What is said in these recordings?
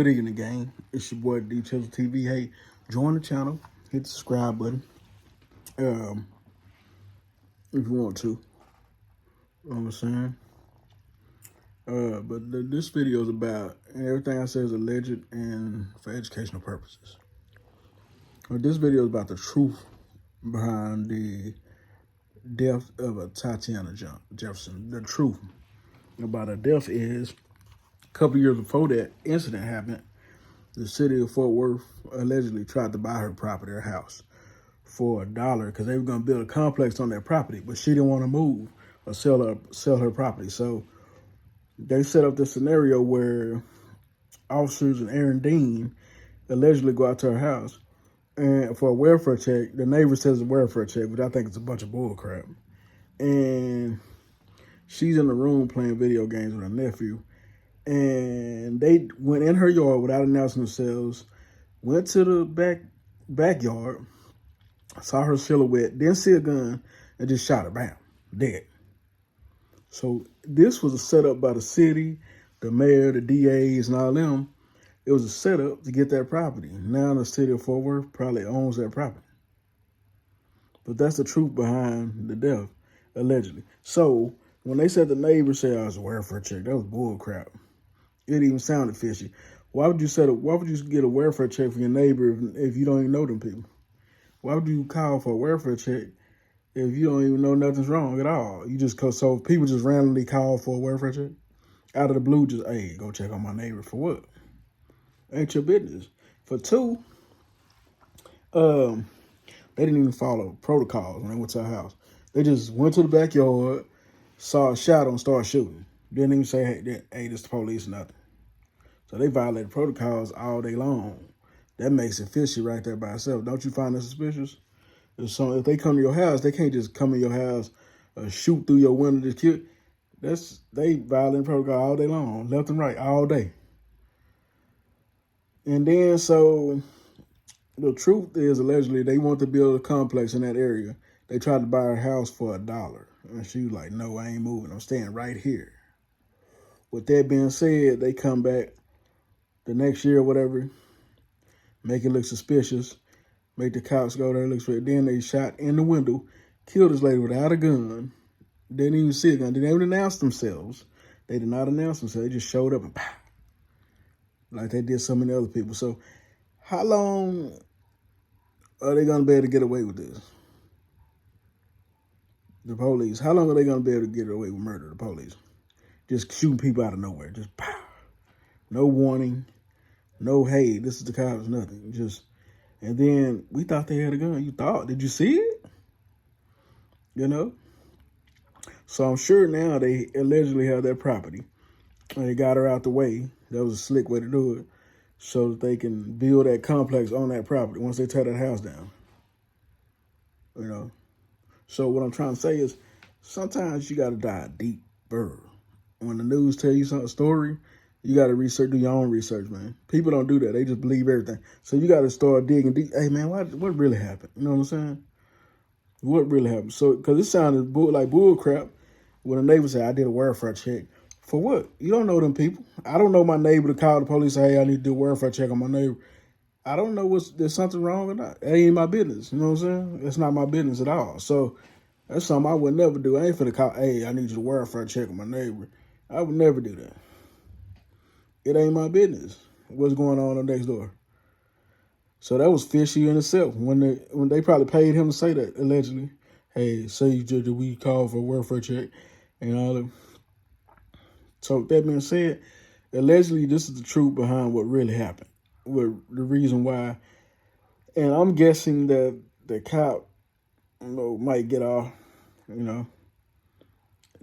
Good evening, gang. It's your boy D Chisel TV. Hey, join the channel, hit the subscribe button, um, if you want to. You know what I'm saying? But this video is about, and everything I say is alleged and for educational purposes. But this video is about the truth behind the death of Atatiana Jefferson. The truth about her death is, a couple years before that incident happened, the city of Fort Worth allegedly tried to buy her property, her house, for $1 because they were going to build a complex on that property, but she didn't want to move or sell her property. So they set up this scenario where officers and Aaron Dean allegedly go out to her house and for a welfare check. The neighbor says a welfare check, which I think is a bunch of bull crap. And she's in the room playing video games with her nephew. And they went in her yard without announcing themselves, went to the backyard, saw her silhouette, didn't see a gun, and just shot her, bam, dead. So this was a setup by the city, the mayor, the DAs, and all them. It was a setup to get that property. Now the city of Fort Worth probably owns that property. But that's the truth behind the death, allegedly. So when they said the neighbor said I was a welfare check, that was bull crap. It even sounded fishy. Why would you get a welfare check for your neighbor if you don't even know them people? Why would you call for a welfare check if you don't even know nothing's wrong at all? So people just randomly call for a welfare check out of the blue, just, hey, go check on my neighbor for what? Ain't your business. For two, they didn't even follow protocols when they went to her house. They just went to the backyard, saw a shadow and started shooting. Didn't even say, hey, this the police or nothing. So they violated protocols all day long. That makes it fishy right there by itself. Don't you find that suspicious? So if they come to your house, they can't just come in your house, shoot through your window, just kill. They violating protocol all day long, left and right, all day. And then so the truth is, allegedly, they want to build a complex in that area. They tried to buy her house for $1. And she was like, no, I ain't moving. I'm staying right here. With that being said, they come back the next year or whatever, make it look suspicious, make the cops go there, look straight. Then they shot in the window, killed this lady without a gun. Didn't even see a gun. Didn't even announce themselves. They did not announce themselves. They just showed up and pow, like they did so many other people. So how long are they going to be able to get away with this? The police. How long are they going to be able to get away with murder? The police. Just shooting people out of nowhere. Just pow. No warning. No, hey, this is the cops, nothing. Just, and then we thought they had a gun. You thought? Did you see it? You know? So I'm sure now they allegedly have their property. And they got her out the way. That was a slick way to do it. So that they can build that complex on that property once they tear that house down. You know? So what I'm trying to say is, sometimes you got to dive deeper. When the news tell you some story, you got to do your own research, man. People don't do that. They just believe everything. So you got to start digging deep. Hey, man, what really happened? You know what I'm saying? What really happened? So, because it sounded like bull crap when a neighbor said, I did a welfare check. For what? You don't know them people. I don't know my neighbor to call the police and say, hey, I need to do a welfare check on my neighbor. I don't know there's something wrong or not. That ain't my business. You know what I'm saying? It's not my business at all. So that's something I would never do. I ain't finna call, hey, I need you to welfare check on my neighbor. I would never do that. It ain't my business what's going on next door. So that was fishy in itself. When they probably paid him to say that, allegedly. Hey, say did we call for a welfare check and all that. So with that being said, allegedly this is the truth behind what really happened. What the reason why. And I'm guessing that the cop, might get off,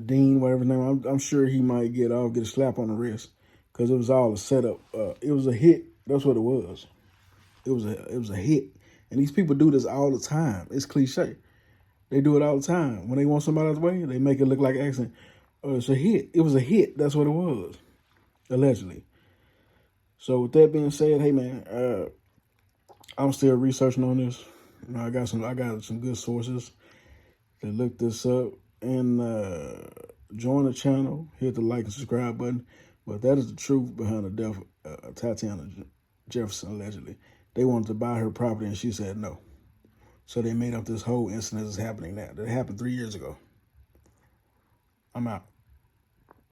Dean, whatever his name. I'm sure he might get off, get a slap on the wrist. Because it was all a setup. It was a hit. That's what it was. It was a hit. And these people do this all the time. It's cliche. They do it all the time. When they want somebody out of the way, they make it look like an accident. It's a hit. It was a hit. That's what it was. Allegedly. So with that being said, hey man, I'm still researching on this. I got some good sources to look this up. And join the channel. Hit the like and subscribe button. But that is the truth behind the death Atatiana Jefferson, allegedly. They wanted to buy her property, and she said no. So they made up this whole incident that's happening now. That happened 3 years ago. I'm out.